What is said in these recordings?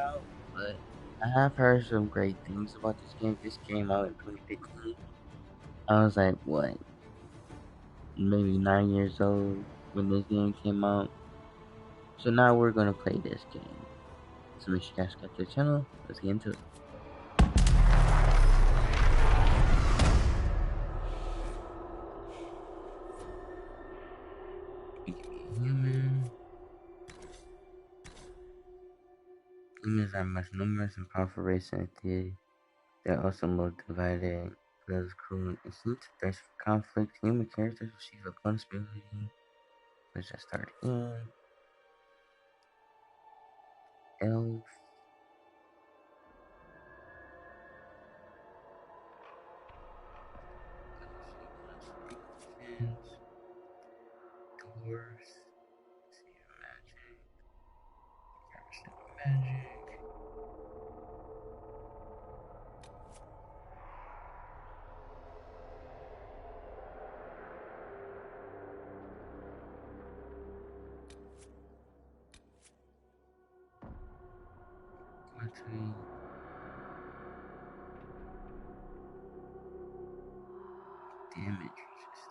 out, but I have heard some great things about this game. This came out in 2015. I was like, what, maybe 9 years old when this game came out. So now we're gonna play this game. So make sure you guys subscribe to the channel. Let's get into it. We can be human. Humans are much numerous and powerful race entity. They're also more divided. Because cruel instinct, thirst for conflict. Human characters receive a bonus ability. Let's just start in. Elf. Dwarves. See magic. Magic. Between damage resistance.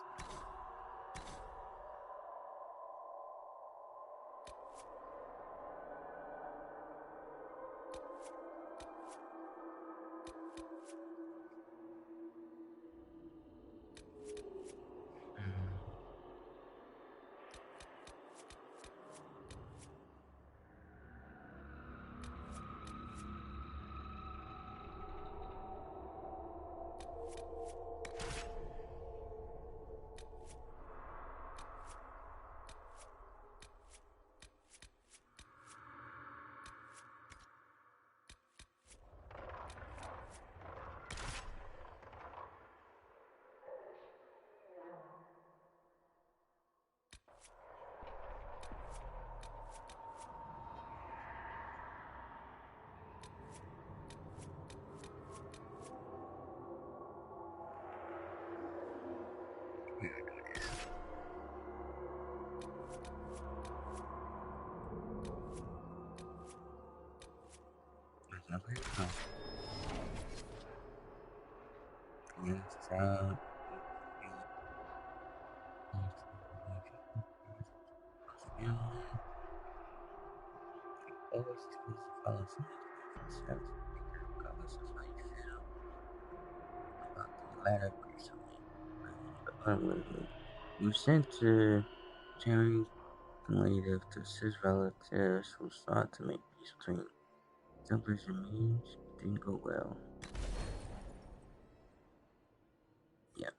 We gotta do this. There's nothing. Oh. Yes, out. Always choose to follow steps. Regardless of how you feel about the matter personally. You sent to Jerry relative to his relatives who sought to make peace between Templars and Mage. Didn't go well. Yeah.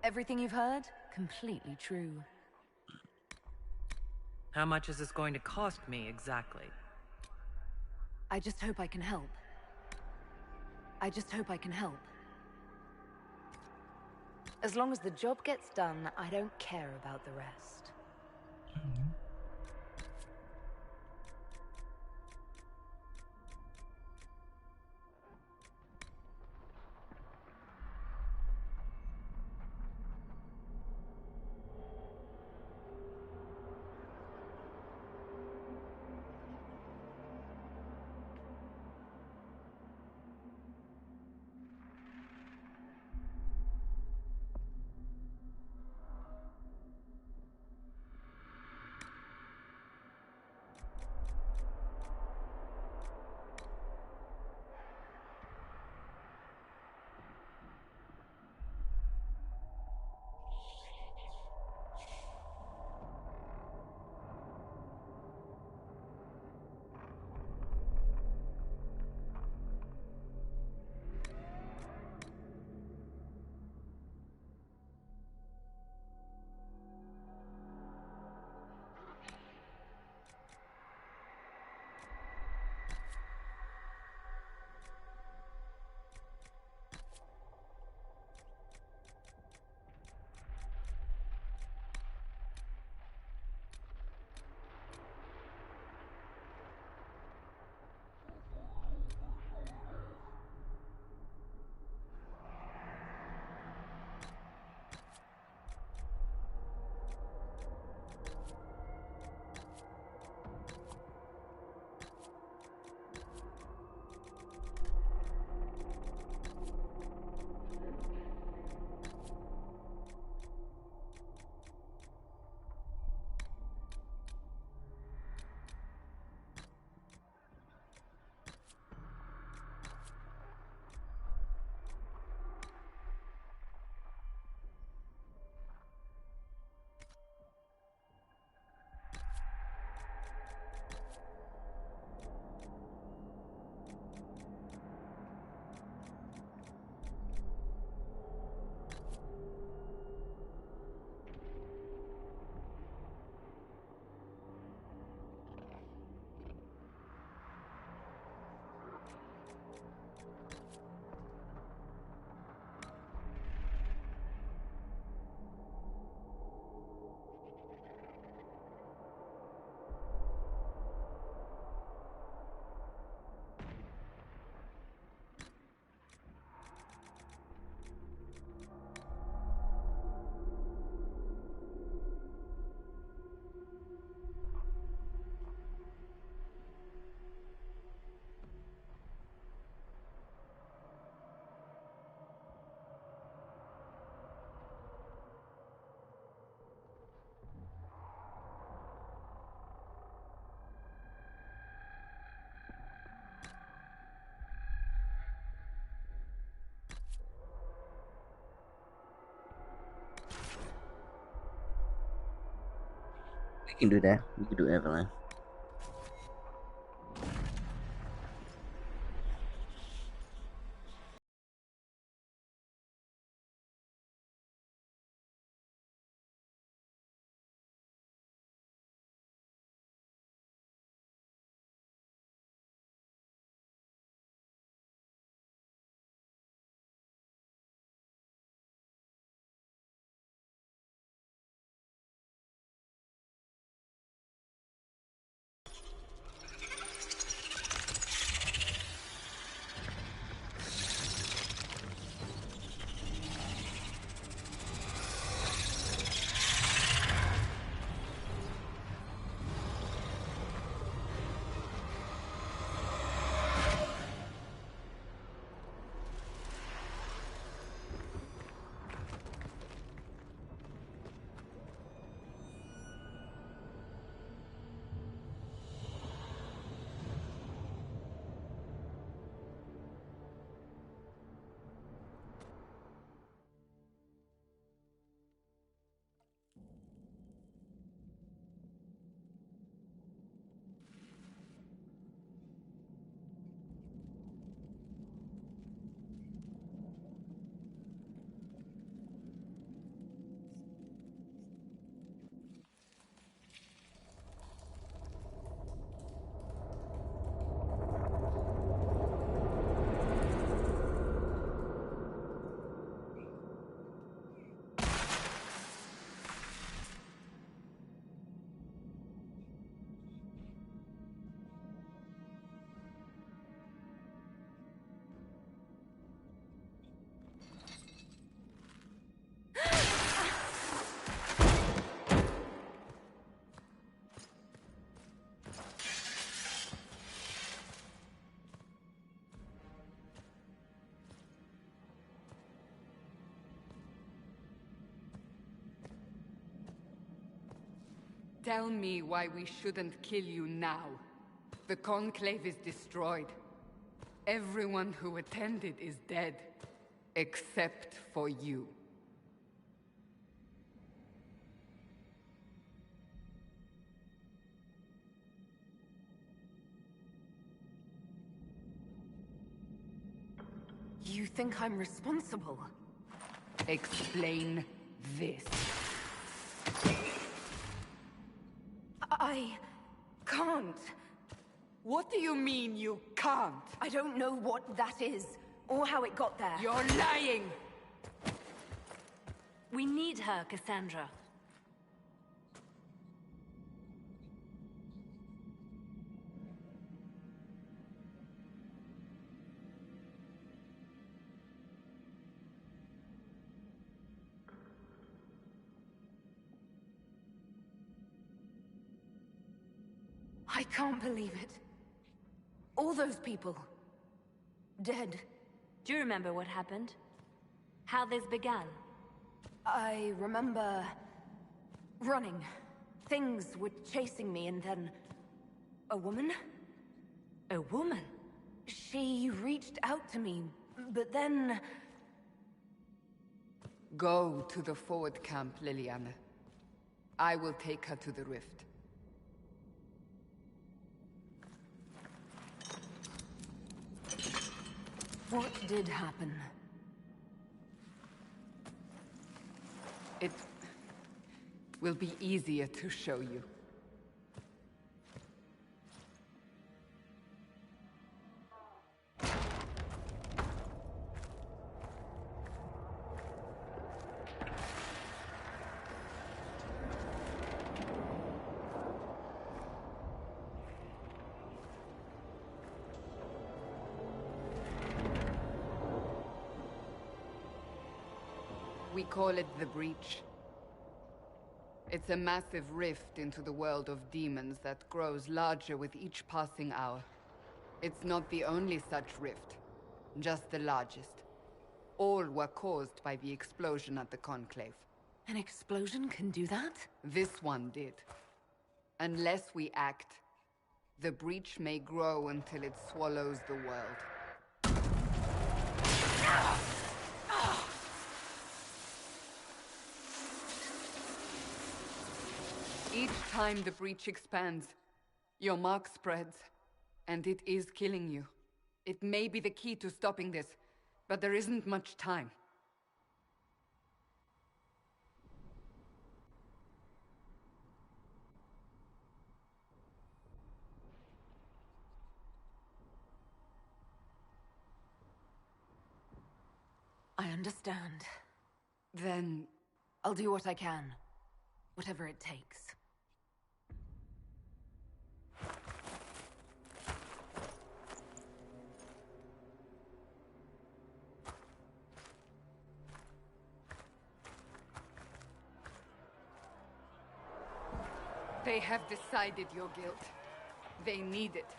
Everything you've heard? Completely true. How much is this going to cost me exactly? I just hope I can help. I just hope I can help. As long as the job gets done, I don't care about the rest. We can do that. We can do Evelyn. Tell me why we shouldn't kill you now. The Conclave is destroyed. Everyone who attended is dead. Except for you. You think I'm responsible? Explain this. I can't. What do you mean you can't? I don't know what that is, or how it got there. You're lying! We need her, Cassandra. I can't believe it. All those people. Dead. Do you remember what happened? How this began? I remember... running. Things were chasing me, and then... a woman? A woman? She reached out to me, but then... Go to the forward camp, Liliana. I will take her to the rift. What did happen? It will be easier to show you. We call it the Breach. It's a massive rift into the world of demons that grows larger with each passing hour. It's not the only such rift, just the largest. All were caused by the explosion at the Conclave. An explosion can do that? This one did. Unless we act, the Breach may grow until it swallows the world. Each time the Breach expands, your mark spreads, and it is killing you. It may be the key to stopping this, but there isn't much time. I understand. Then... I'll do what I can. Whatever it takes. They have decided your guilt. They need it.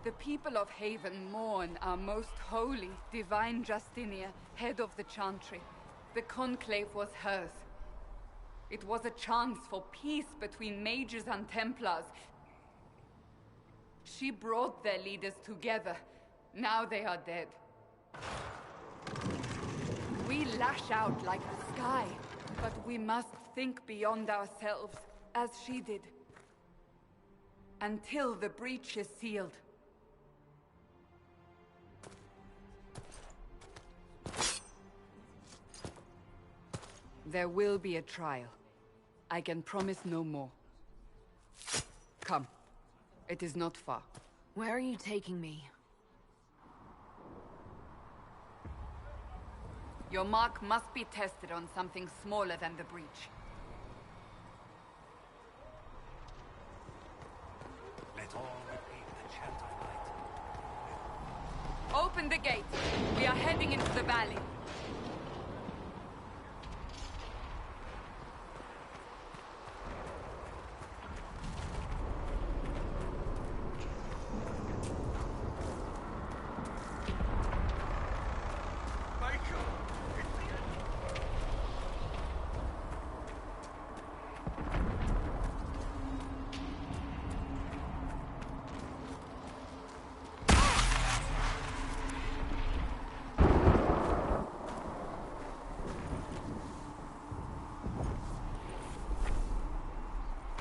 The people of Haven mourn our most holy, divine Justinia, head of the Chantry. The Conclave was hers. It was a chance for peace between mages and Templars. She brought their leaders together. Now they are dead. We lash out like the sky, but we must think beyond ourselves, as she did. Until the breach is sealed. There will be a trial. I can promise no more. Come. It is not far. Where are you taking me? Your mark must be tested on something smaller than the breach. Let all repeat the chant of light. Open the gate. We are heading into the valley.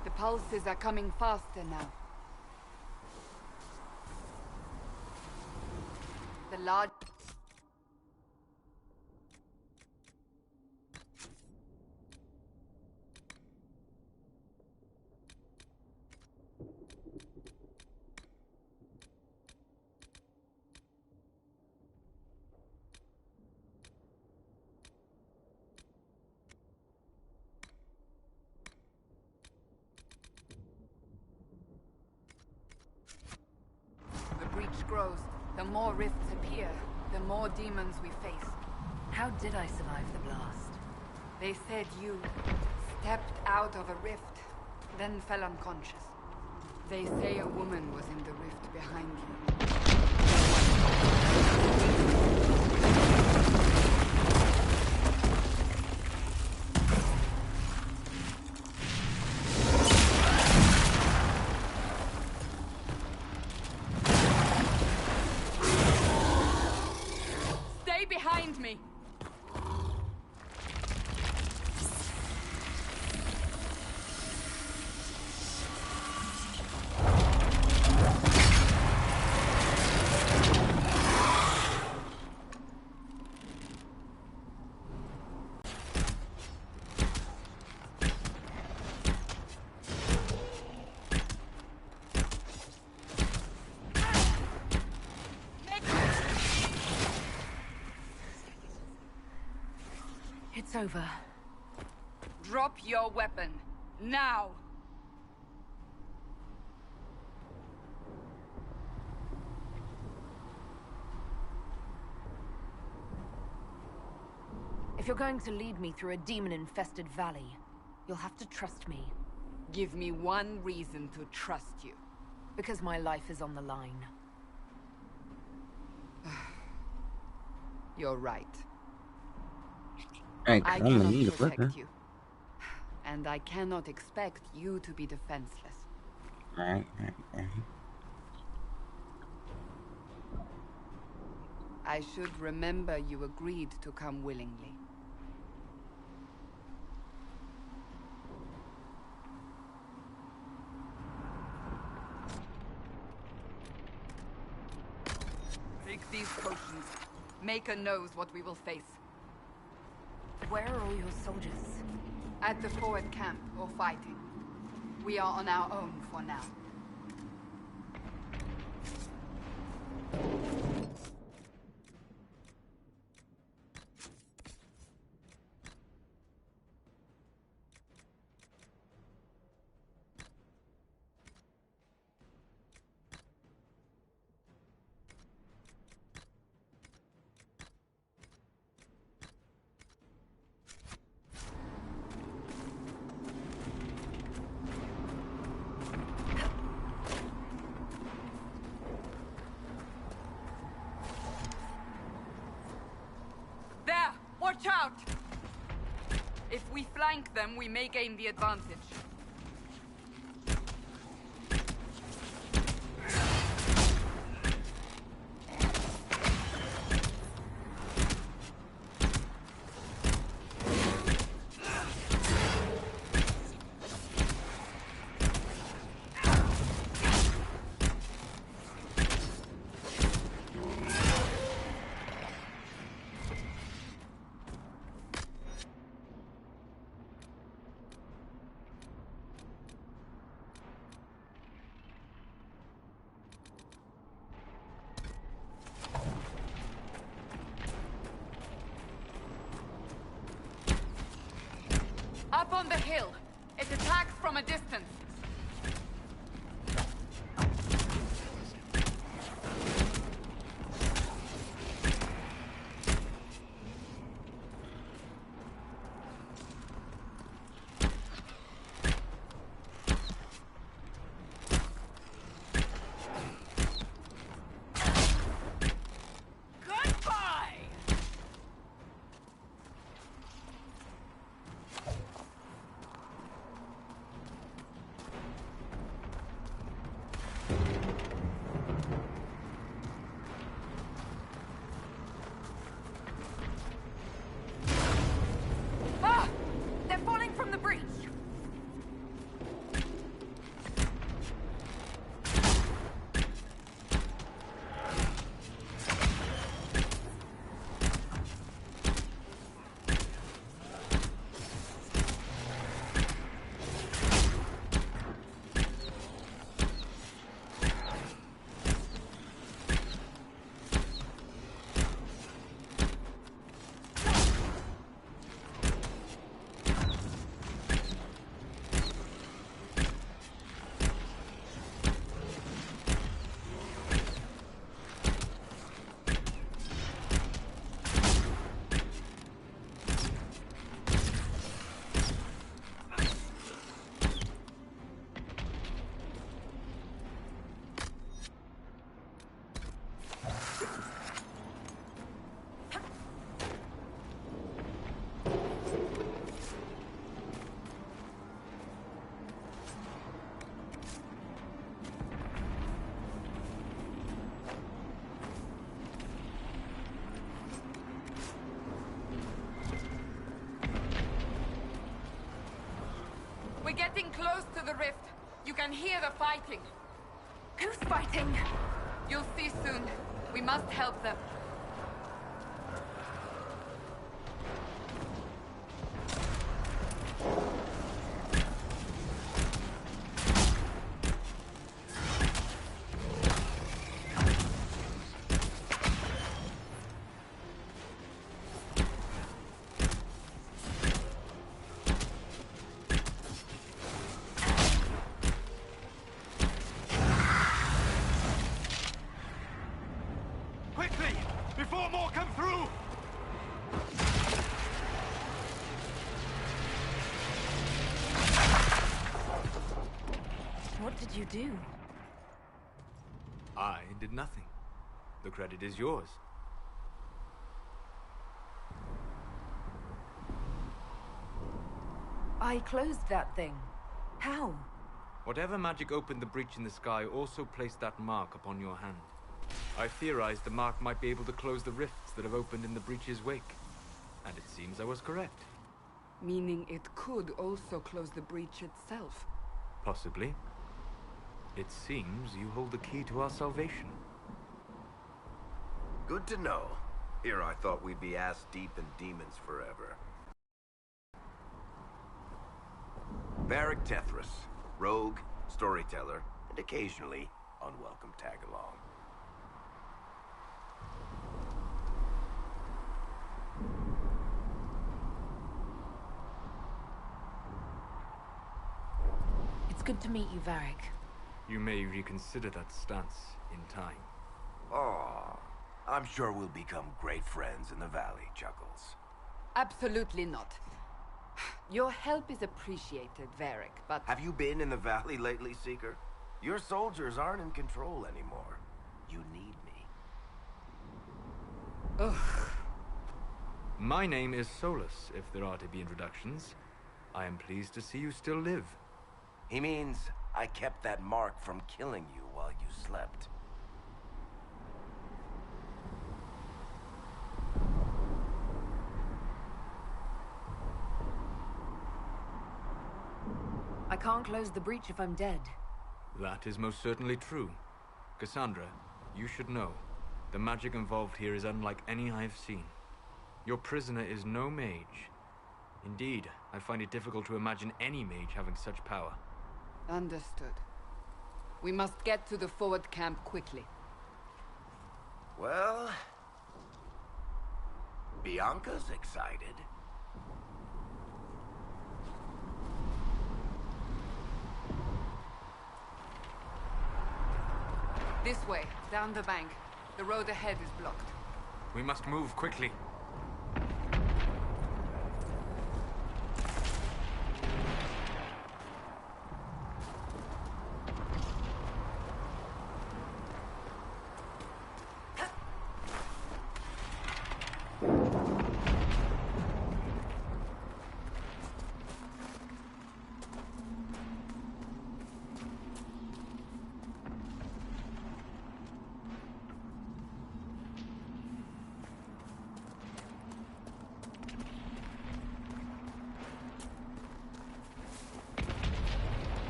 The pulses are coming faster now. The large... The breach grows. The more rifts appear, the more demons we face. How did I survive the blast? They said you stepped out of a rift, then fell unconscious. They say a woman was in the rift behind you. Stay behind me! It's over. Drop your weapon. Now! If you're going to lead me through a demon-infested valley, you'll have to trust me. Give me one reason to trust you. Because my life is on the line. You're right. Alright, I I'm gonna cannot need a protect weapon. you. And I cannot expect you to be defenseless. Alright. I should remember you agreed to come willingly. Take these potions. Maker knows what we will face. Where are all your soldiers? At the forward camp, or fighting. We are on our own for now. There! Watch out! If we flank them, we may gain the advantage. Up on the hill. It attacks from a distance. Goodbye! getting close to the rift. You can hear the fighting. Who's fighting? You'll see soon. We must help them. Quickly! Before more come through! What did you do? I did nothing. The credit is yours. I closed that thing. How? Whatever magic opened the breach in the sky also placed that mark upon your hand. I theorized the mark might be able to close the rifts that have opened in the breach's wake. And it seems I was correct. Meaning it could also close the breach itself. Possibly. It seems you hold the key to our salvation. Good to know. Here I thought we'd be ass-deep in demons forever. Varric Tethras, rogue, storyteller, and occasionally unwelcome tag-along. It's good to meet you, Varric. You may reconsider that stance in time. Oh, I'm sure we'll become great friends in the valley, Chuckles. Absolutely not. Your help is appreciated, Varric, but... Have you been in the valley lately, Seeker? Your soldiers aren't in control anymore. You need me. Ugh. My name is Solus, if there are to be introductions. I am pleased to see you still live. He means I kept that mark from killing you while you slept. I can't close the breach if I'm dead. That is most certainly true. Cassandra, you should know. The magic involved here is unlike any I have seen. Your prisoner is no mage. Indeed, I find it difficult to imagine any mage having such power. Understood. We must get to the forward camp quickly. Well... Bianca's excited. This way, down the bank. The road ahead is blocked. We must move quickly.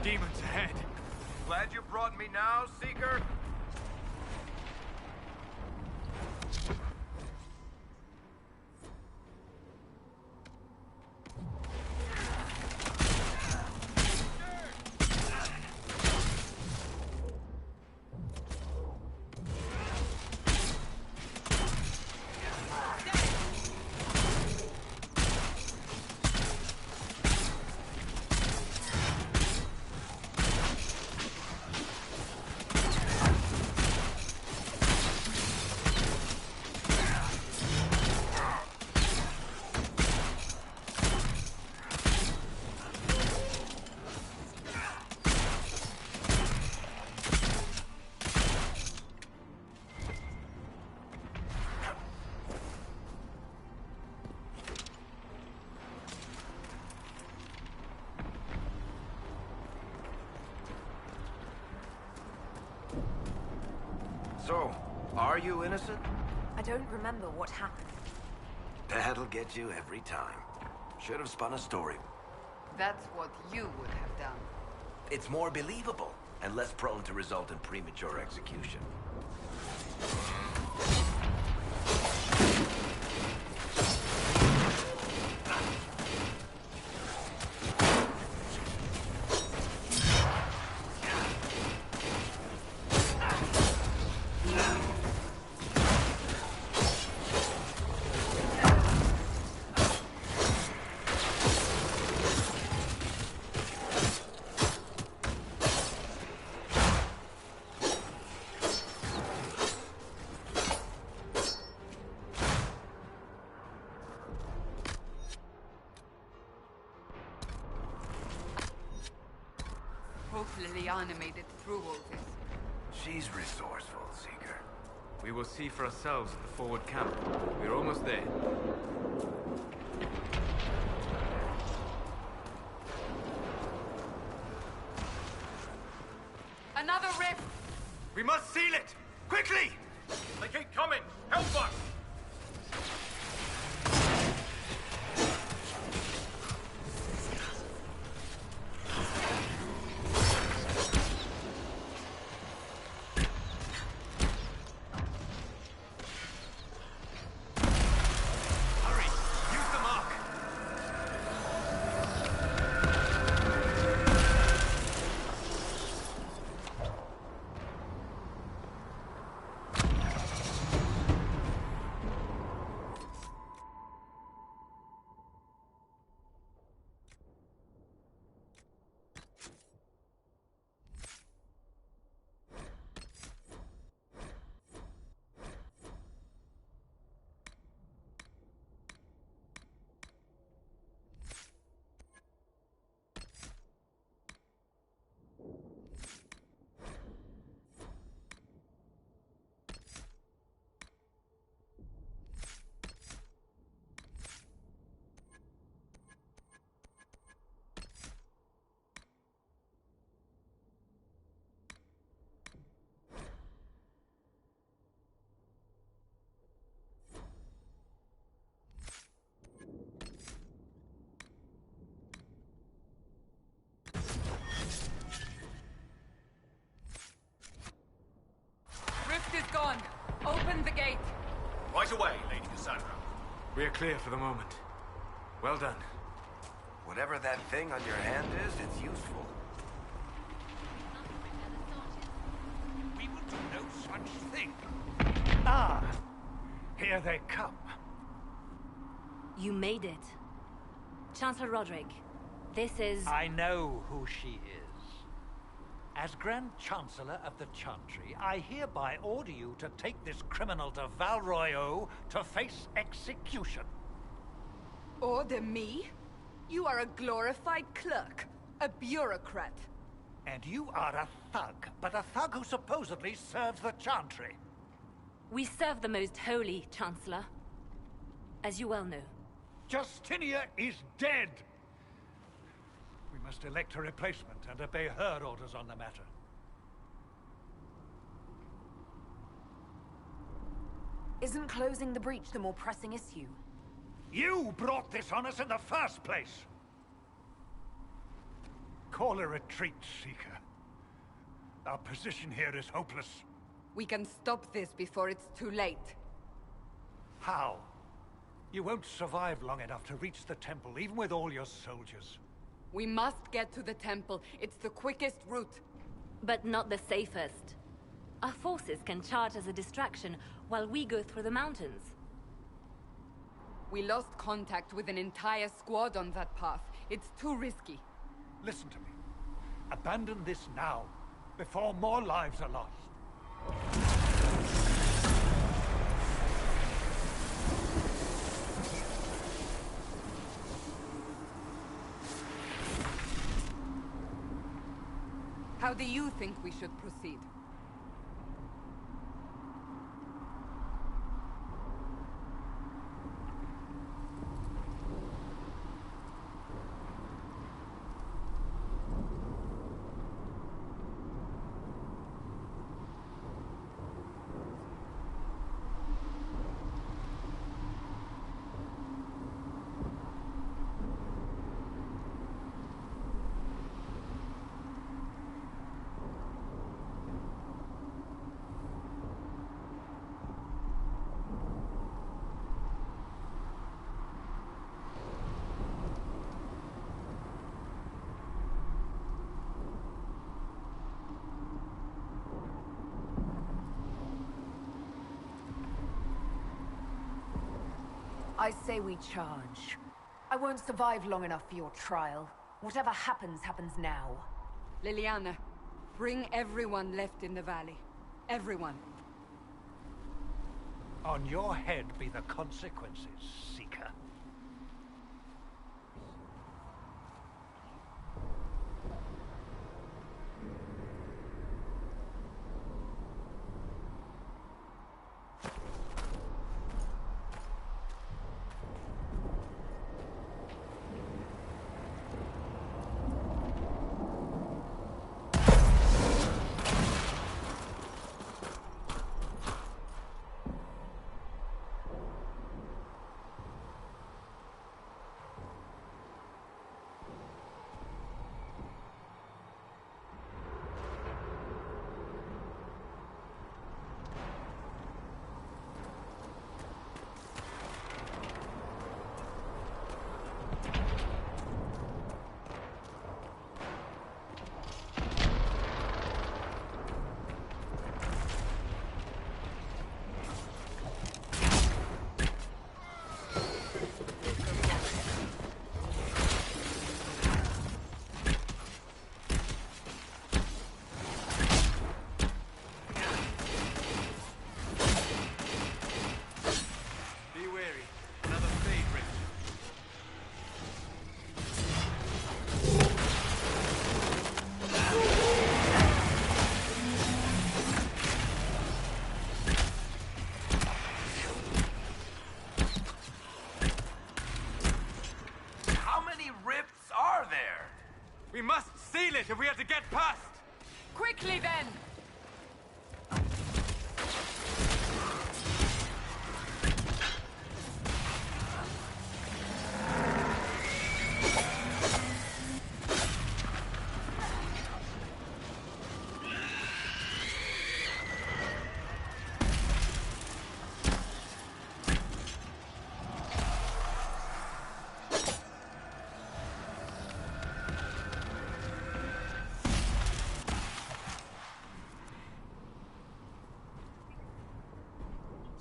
Demons ahead. Glad you brought me now, Seeker? So, are you innocent? I don't remember what happened. That'll get you every time. Should have spun a story. That's what you would have done. It's more believable and less prone to result in premature execution. Hopefully Liana made it through all this. She's resourceful, Seeker. We will see for ourselves at the forward camp. We're almost there. Another rift! We must seal it! Quickly! They keep coming! Help us! Hurry! Use the mark! Rift is gone. Open the gate. Right away, Lady Cassandra. We are clear for the moment. Well done. Whatever that thing on your hand is, it's useful. We will do no such thing. Ah, here they come. You made it. Chancellor Roderick, this is... I know who she is. As Grand Chancellor of the Chantry, I hereby order you to take this criminal to Val Royeaux to face execution. Order me? You are a glorified clerk, a bureaucrat. And you are a thug, but a thug who supposedly serves the Chantry. We serve the most holy, Chancellor. As you well know. Justinia is dead! We must elect a replacement and obey her orders on the matter. Isn't closing the breach the more pressing issue? You brought this on us in the first place! Call a retreat, Seeker. Our position here is hopeless. We can stop this before it's too late. How? You won't survive long enough to reach the temple, even with all your soldiers. We must get to the temple. It's the quickest route. But not the safest. Our forces can charge as a distraction while we go through the mountains. We lost contact with an entire squad on that path. It's too risky. Listen to me. Abandon this now, before more lives are lost. How do you think we should proceed? I say we charge. I won't survive long enough for your trial. Whatever happens, happens now. Liliana, bring everyone left in the valley. Everyone. On your head be the consequences, Seeker. We must seal it if we are to get past! Quickly then!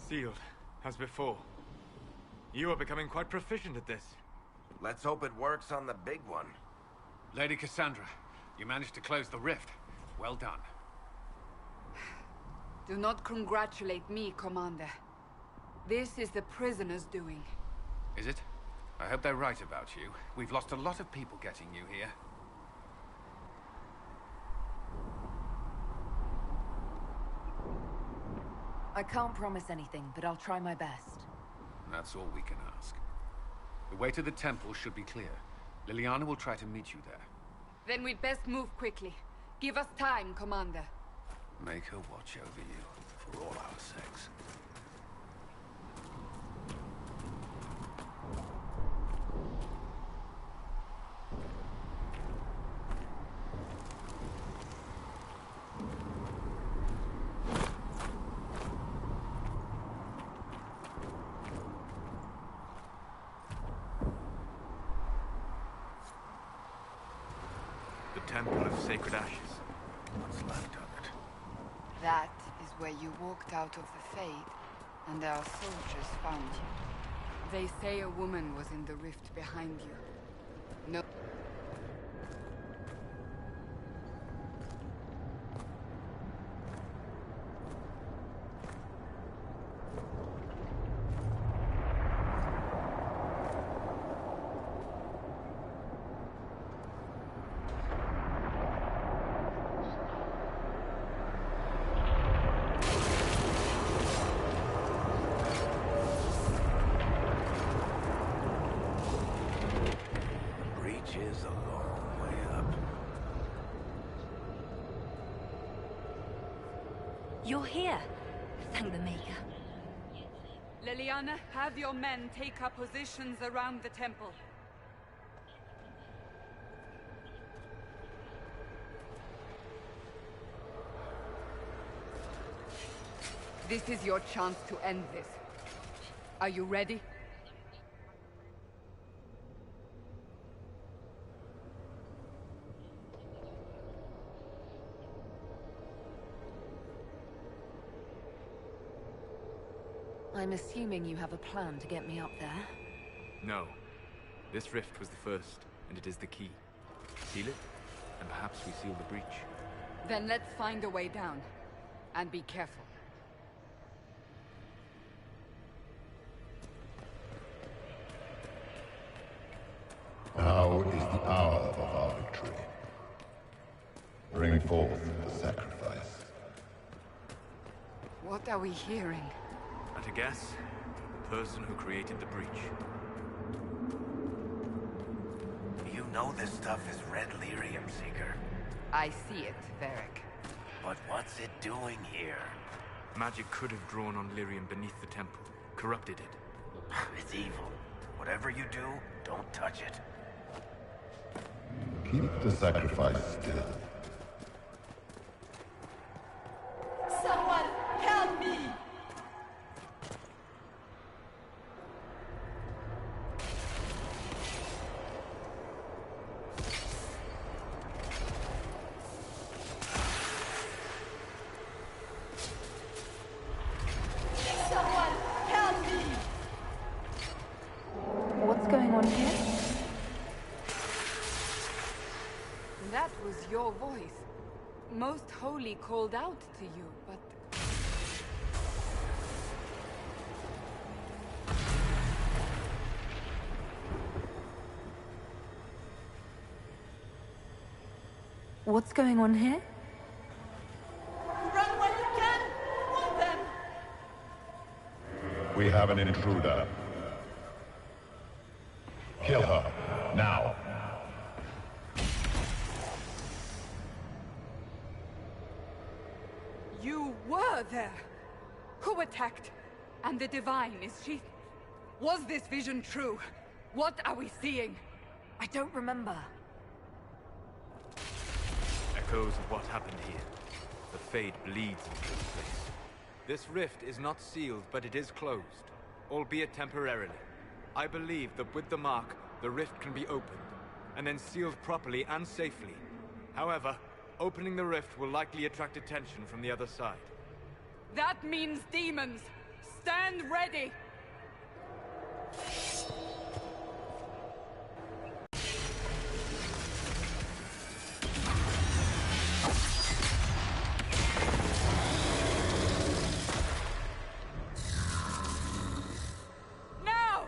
Sealed, as before. You are becoming quite proficient at this. Let's hope it works on the big one. Lady Cassandra, you managed to close the rift. Well done. Do not congratulate me, Commander. This is the prisoner's doing. Is it? I hope they're right about you. We've lost a lot of people getting you here. I can't promise anything, but I'll try my best. That's all we can ask. The way to the temple should be clear. Liliana will try to meet you there. Then we'd best move quickly. Give us time, Commander. Make her watch over you, for all our sakes. Temple of Sacred Ashes. What's left of it? That is where you walked out of the Fade, and our soldiers found you. They say a woman was in the rift behind you. No. Is a long way up. You're here. Thank the Maker. Liliana, have your men take up positions around the temple. This is your chance to end this. Are you ready? I'm assuming you have a plan to get me up there. No. This rift was the first, and it is the key. Seal it, and perhaps we seal the breach. Then let's find a way down. And be careful. Now is the hour of our victory. Bring forth the sacrifice. What are we hearing? At a guess, the person who created the breach. You know this stuff is red lyrium, Seeker. I see it, Varric. But what's it doing here? Magic could have drawn on lyrium beneath the temple, corrupted it. It's evil. Whatever you do, don't touch it. Keep the sacrifice still. Someone help me! Someone help me! What's going on here? That was your voice. Most Holy called out to you, but... What's going on here? Run while you can! Want them! We have an intruder. Kill her, now. You were there! Who attacked? And the Divine, is she... Was this vision true? What are we seeing? I don't remember. Echoes of what happened here. The Fade bleeds into this place. This rift is not sealed, but it is closed, albeit temporarily. I believe that with the mark, the rift can be opened, and then sealed properly and safely. However, opening the rift will likely attract attention from the other side. That means demons! Stand ready! Now!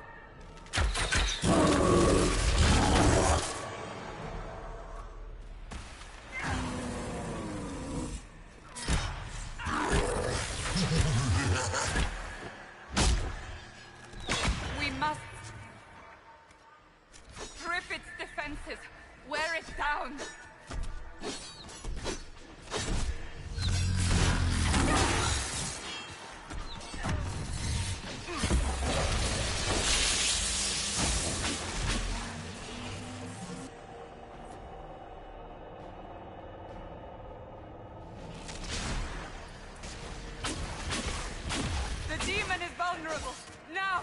We must strip its defenses, wear it down. The demon is vulnerable. Now!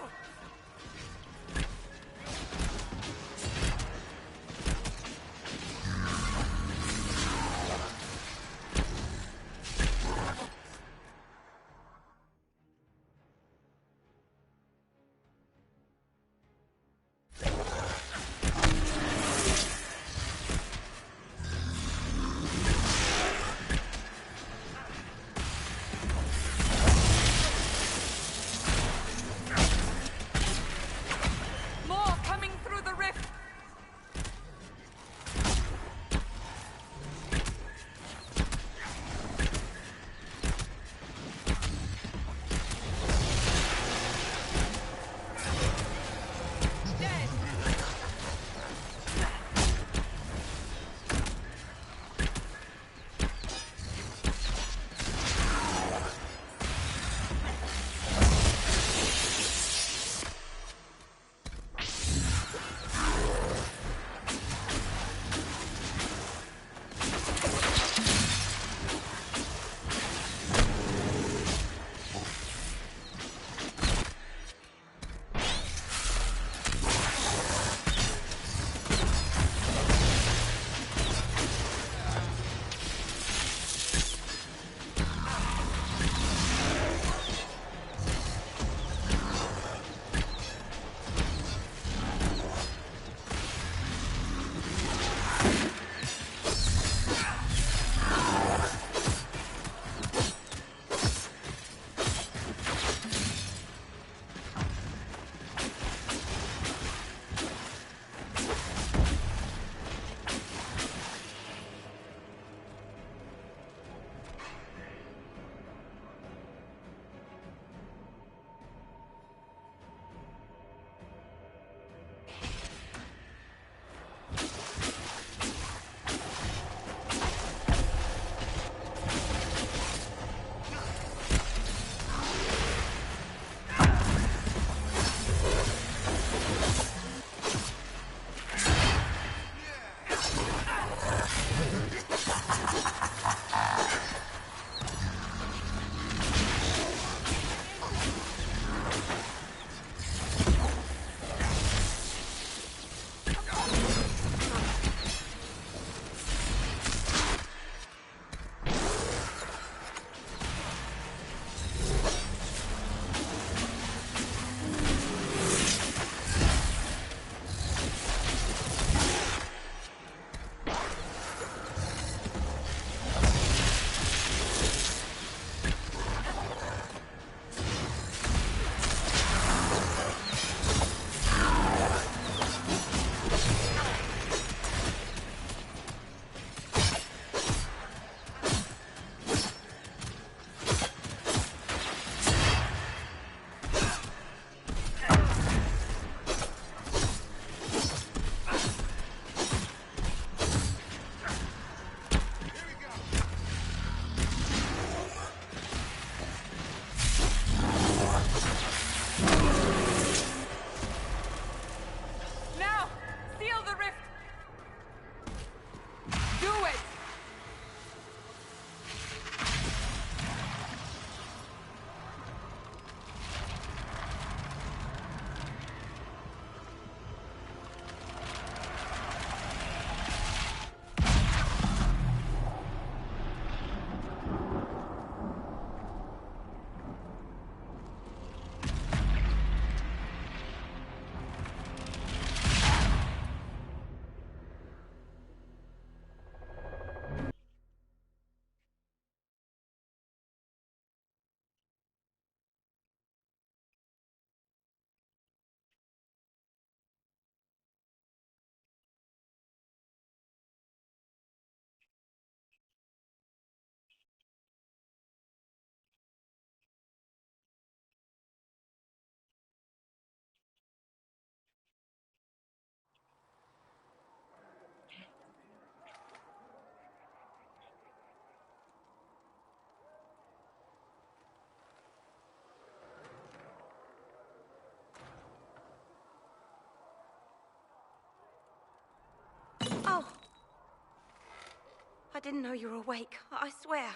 I didn't know you were awake, I swear.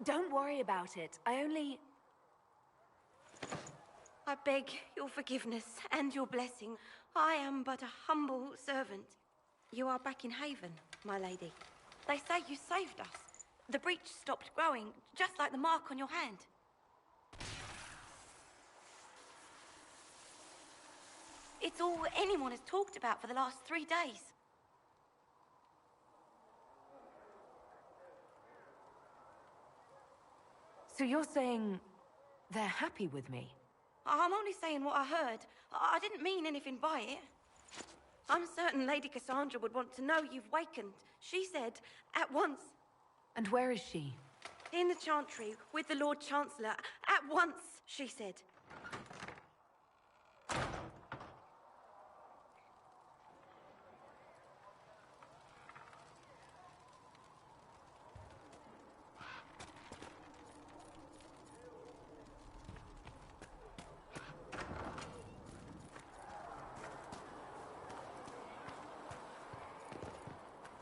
Don't worry about it. I beg your forgiveness and your blessing. I am but a humble servant. You are back in Haven, my lady. They say you saved us. The breach stopped growing, just like the mark on your hand. It's all anyone has talked about for the last 3 days. So you're saying they're happy with me? I'm only saying what I heard. I didn't mean anything by it. I'm certain Lady Cassandra would want to know you've wakened. She said, at once. And where is she? In the Chantry, with the Lord Chancellor. At once, she said.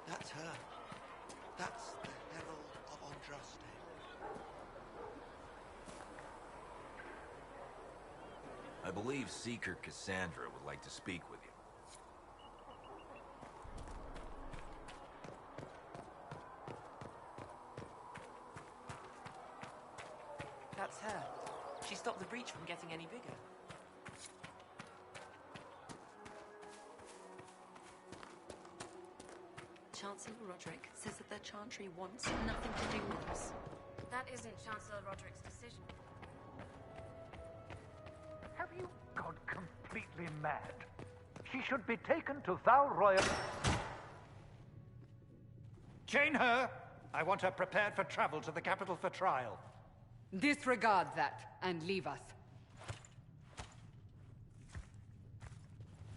That's her. That's the Herald of Andraste. I believe Seeker Cassandra would like to speak with you. That's her. She stopped the breach from getting any bigger. Chancellor Roderick says that the Chantry wants nothing to do with us. That isn't Chancellor Roderick's decision. Have you gone completely mad? She should be taken to Val Royal. Chain her! I want her prepared for travel to the capital for trial. Disregard that and leave us.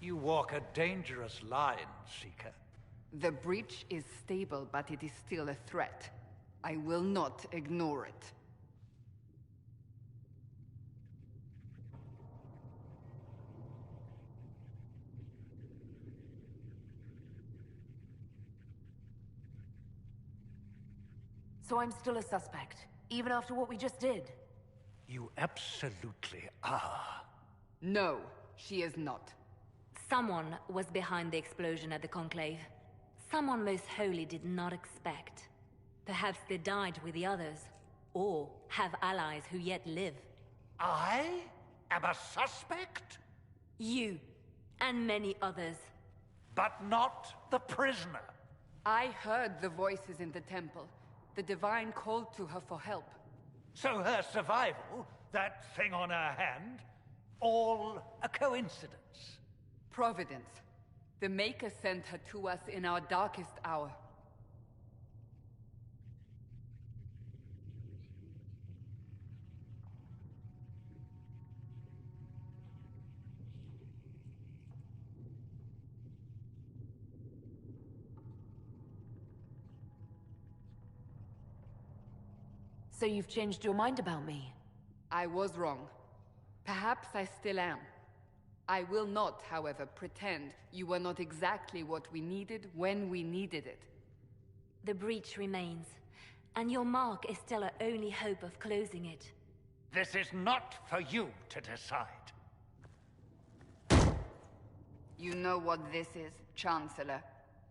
You walk a dangerous line, Seeker. The breach is stable, but it is still a threat. I will not ignore it. So I'm still a suspect, even after what we just did? You absolutely are. No, she is not. Someone was behind the explosion at the Conclave. Someone most holy did not expect. Perhaps they died with the others, or have allies who yet live. I am a suspect? You, and many others. But not the prisoner. I heard the voices in the temple. The Divine called to her for help. So her survival, that thing on her hand, all a coincidence? Providence. The Maker sent her to us in our darkest hour. So you've changed your mind about me? I was wrong. Perhaps I still am. I will not, however, pretend you were not exactly what we needed when we needed it. The breach remains, and your mark is still our only hope of closing it. This is not for you to decide. You know what this is, Chancellor.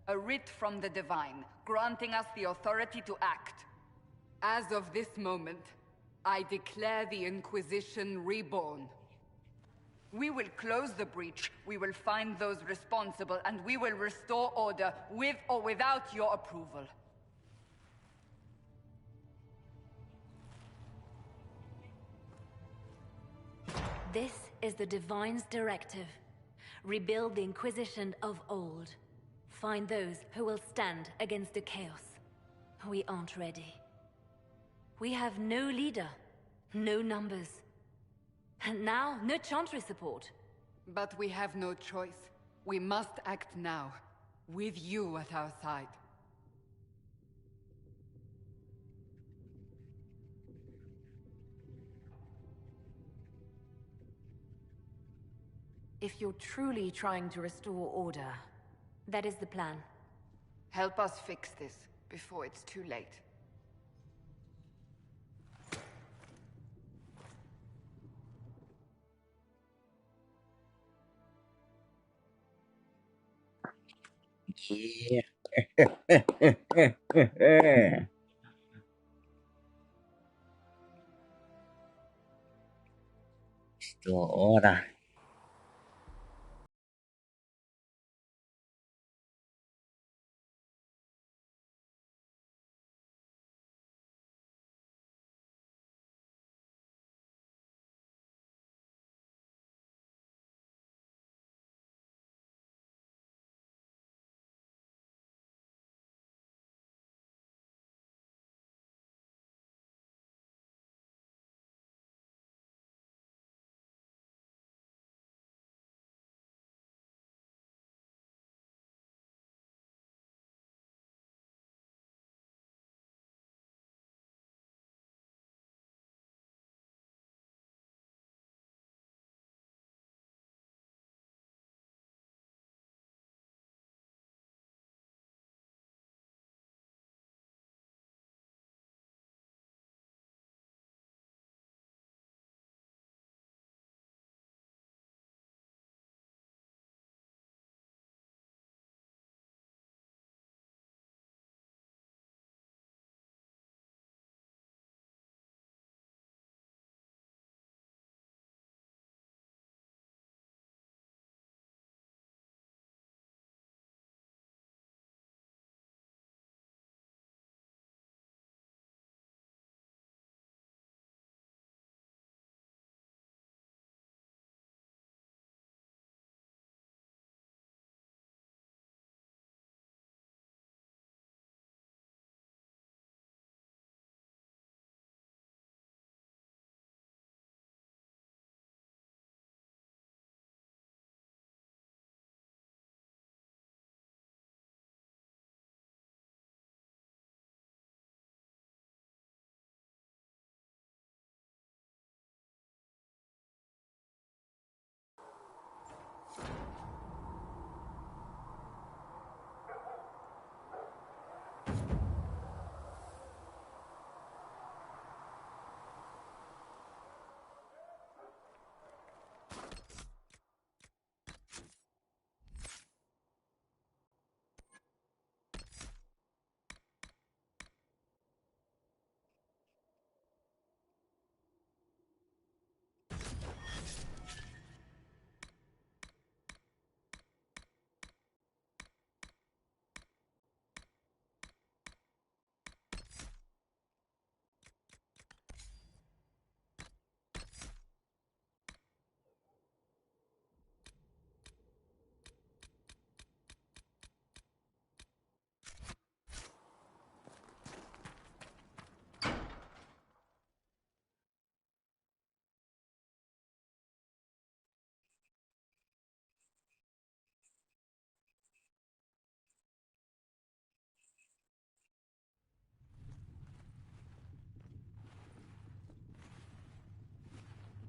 A writ from the Divine, granting us the authority to act. As of this moment, I declare the Inquisition reborn. We will close the breach, we will find those responsible, and we will restore order, with or without your approval. This is the Divine's directive. Rebuild the Inquisition of old. Find those who will stand against the chaos. We aren't ready. We have no leader, no numbers. And now, no Chantry support. But we have no choice. We must act now, with you at our side. If you're truly trying to restore order... That is the plan. Help us fix this before it's too late. Yeah. Still order.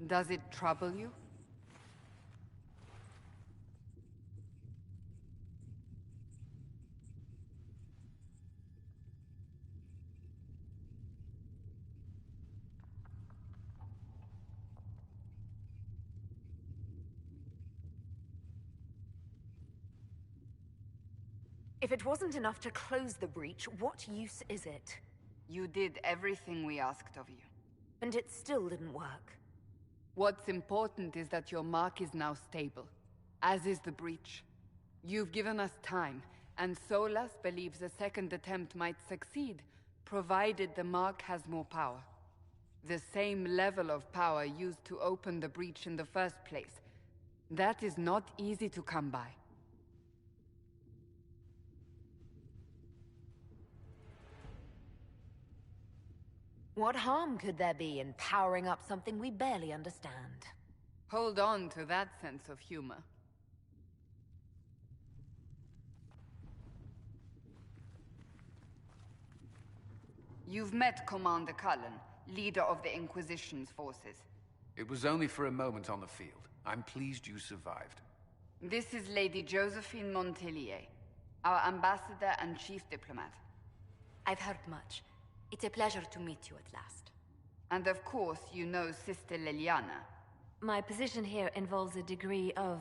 Does it trouble you? If it wasn't enough to close the breach, what use is it? You did everything we asked of you. And it still didn't work. What's important is that your mark is now stable, as is the breach. You've given us time, and Solas believes a second attempt might succeed, provided the mark has more power. The same level of power used to open the breach in the first place. That is not easy to come by. What harm could there be in powering up something we barely understand? Hold on to that sense of humor. You've met Commander Cullen, leader of the Inquisition's forces. It was only for a moment on the field. I'm pleased you survived. This is Lady Josephine Montelier, our ambassador and chief diplomat. I've heard much. It's a pleasure to meet you at last. And of course, you know Sister Liliana. My position here involves a degree of...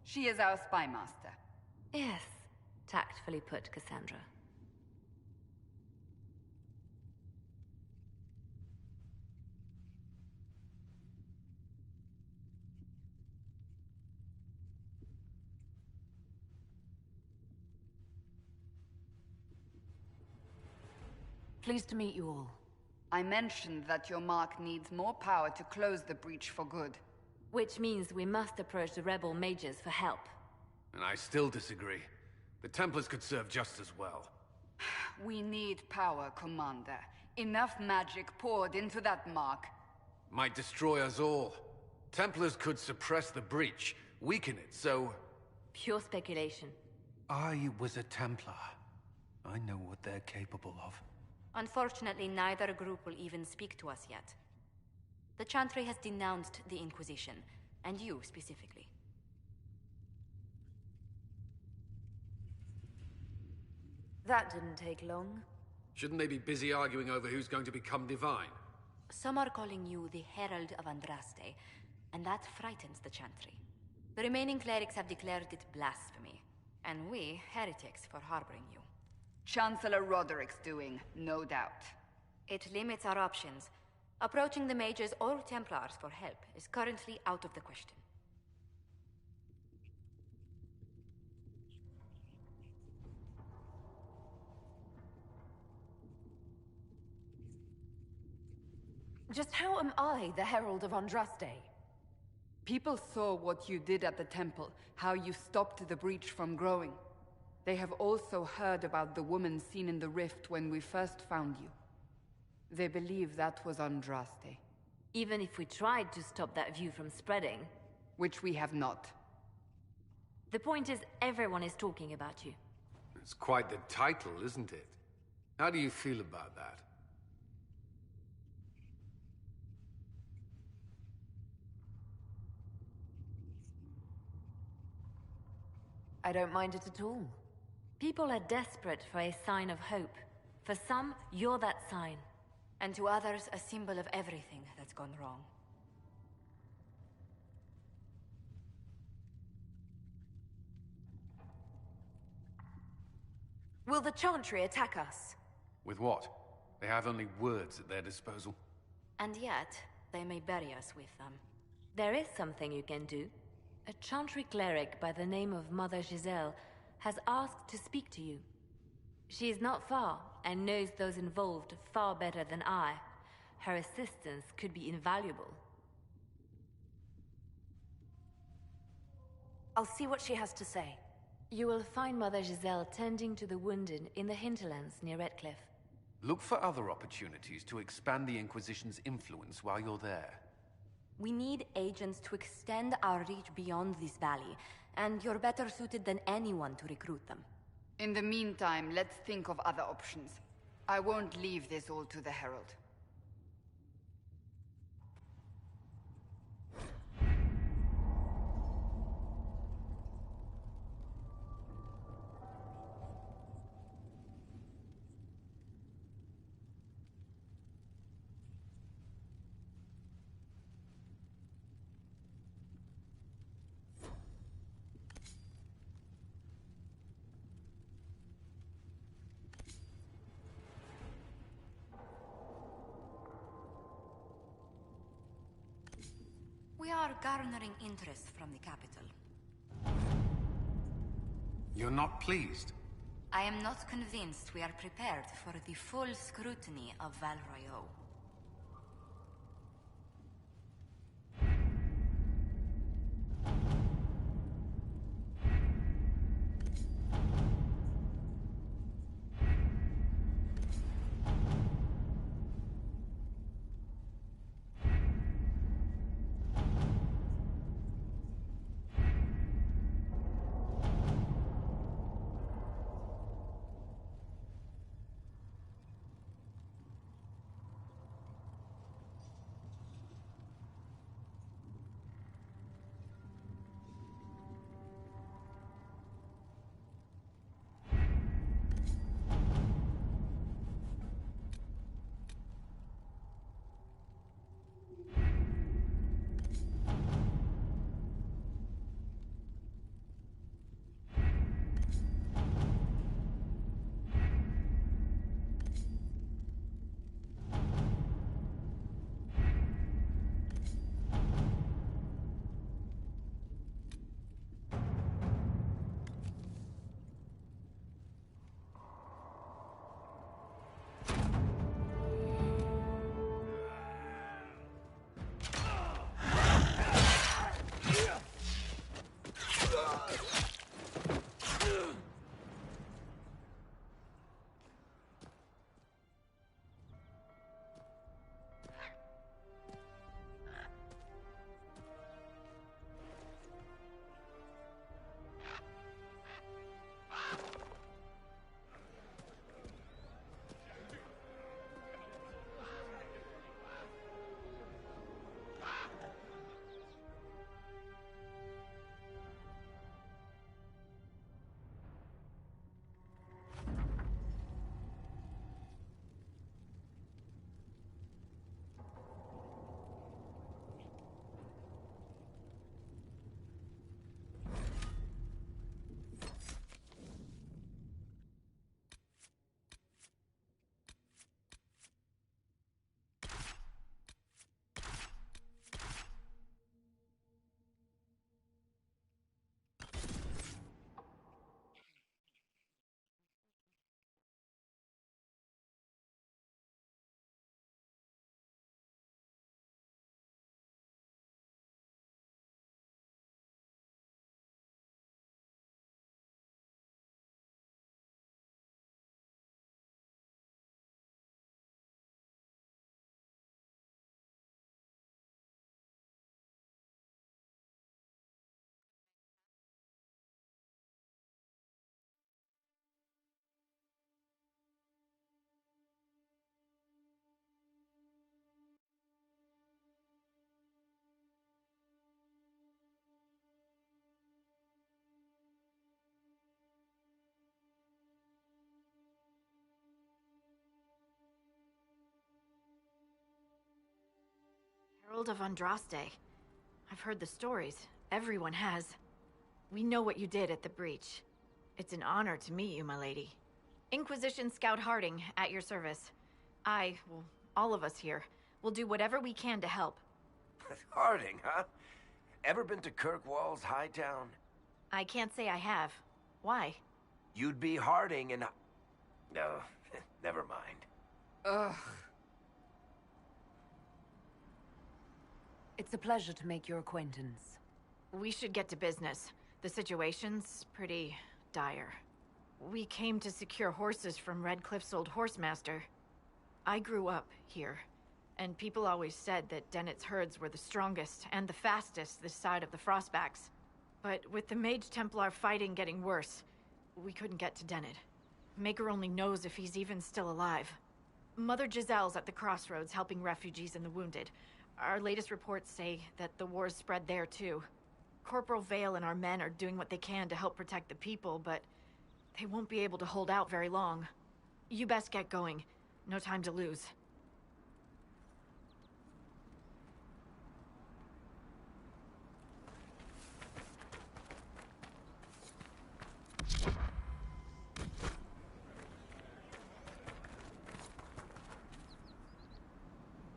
She is our spy master. Yes, tactfully put, Cassandra. Pleased to meet you all. I mentioned that your mark needs more power to close the breach for good. Which means we must approach the rebel mages for help. And I still disagree. The Templars could serve just as well. We need power, Commander. Enough magic poured into that mark. Might destroy us all. Templars could suppress the breach, weaken it, so... Pure speculation. I was a Templar. I know what they're capable of. Unfortunately, neither group will even speak to us yet. The Chantry has denounced the Inquisition, and you specifically. That didn't take long. Shouldn't they be busy arguing over who's going to become divine? Some are calling you the Herald of Andraste, and that frightens the Chantry. The remaining clerics have declared it blasphemy, and we, heretics, for harboring you. Chancellor Roderick's doing, no doubt. It limits our options. Approaching the mages or Templars for help is currently out of the question. Just how am I the Herald of Andraste? People saw what you did at the temple, how you stopped the breach from growing. They have also heard about the woman seen in the rift when we first found you. They believe that was Andraste. Even if we tried to stop that view from spreading... Which we have not. The point is, everyone is talking about you. It's quite the title, isn't it? How do you feel about that? I don't mind it at all. People are desperate for a sign of hope. For some, you're that sign. And to others, a symbol of everything that's gone wrong. Will the Chantry attack us? With what? They have only words at their disposal. And yet, they may bury us with them. There is something you can do. A Chantry cleric by the name of Mother Giselle has asked to speak to you. She is not far, and knows those involved far better than I. Her assistance could be invaluable. I'll see what she has to say. You will find Mother Giselle tending to the wounded in the hinterlands near Redcliffe. Look for other opportunities to expand the Inquisition's influence while you're there. We need agents to extend our reach beyond this valley, and you're better suited than anyone to recruit them. In the meantime, let's think of other options. I won't leave this all to the Herald. We are garnering interest from the capital. You're not pleased? I am not convinced we are prepared for the full scrutiny of Val Royeaux. World of Andraste. I've heard the stories. Everyone has. We know what you did at the breach. It's an honor to meet you, my lady. Inquisition Scout Harding, at your service. Well, all of us here, will do whatever we can to help. Harding, huh? Ever been to Kirkwall's Hightown? I can't say I have. Why? You'd be Harding and... No, never mind. Ugh. It's a pleasure to make your acquaintance. We should get to business. The situation's pretty dire. We came to secure horses from Redcliffe's old horsemaster. I grew up here, and people always said that Dennett's herds were the strongest and the fastest this side of the Frostbacks. But with the Mage Templar fighting getting worse, we couldn't get to Dennett. Maker only knows if he's even still alive. Mother Giselle's at the crossroads helping refugees and the wounded. Our latest reports say that the war's spread there too. Corporal Vale and our men are doing what they can to help protect the people, but they won't be able to hold out very long. You best get going. No time to lose.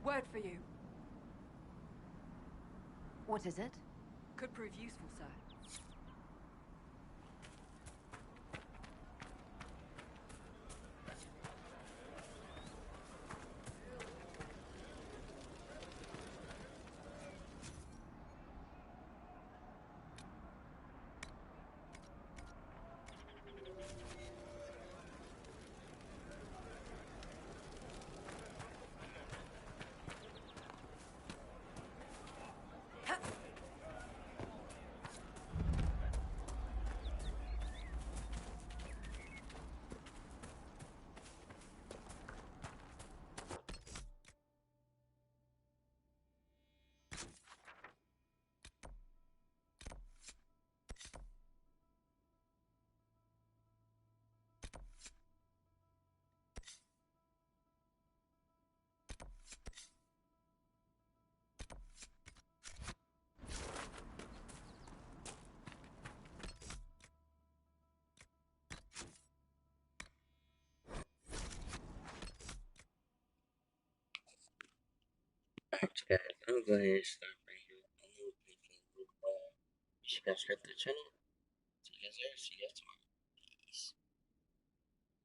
Word for you. What is it? Could prove useful, sir. Alright, guys, I'm going to go ahead and start right here. I know we just got straight to the channel. See you guys there. See you guys tomorrow.